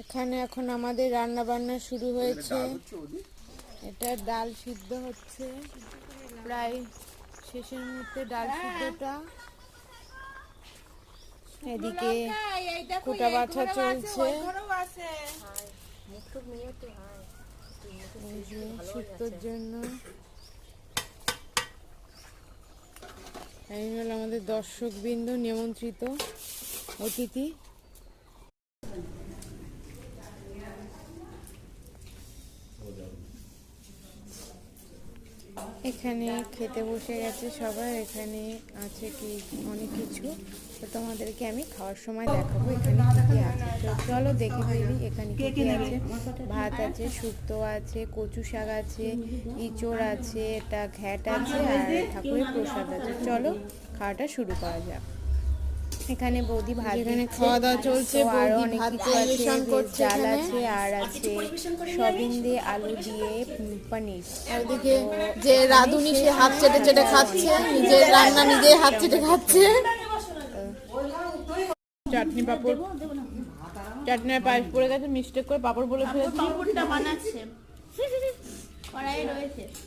এখানে এখন আমাদের রান্না বান্না শুরু হয়েছে। এটা ডাল সিদ্ধ হচ্ছে, প্রায় শেষের মুহূর্তে ডাল সিদ্ধটা। এদিকে কোটা বাছা চলছে, শুক্তোর জন্য। এই হলো আমাদের দর্শকবৃন্দ, নিমন্ত্রিত অতিথি। এখানে খেতে বসে গেছে সবাই। এখানে আছে কি অনেক কিছু, তো তোমাদেরকে আমি খাওয়ার সময় দেখাবো এখানে কি কি আছে। তো চলো দেখে ফেলি এখানে কি কি আছে। ভাত আছে, শুক্তো আছে, কচু শাক আছে, ইঁচড় আছে, এটা ঘ্যাট আছে, আর ঠাকুরের প্রসাদ আছে। চলো খাওয়াটা শুরু করা যাক। এখানে বৌদি ভাত, এখানে খাওয়া দাওয়া চলছে, আরো অনেক কিছু আছে, ডাল আছে, আর আছে সয়াবিন দিয়ে আলু দিয়ে পনির। এদিকে যে রাধুনি সে হাত চেটে চেটে খাচ্ছে, নিজের রান্না নিজে হাত চেটে খাচ্ছে। চাটনি পাপড়, চাটনি আর পায়েস পড়ে গেছে, মিস্টেক করে পাপড় বলে ফেলেছি। পাপড়টা বানাচ্ছে কড়াইয়ে রয়েছে।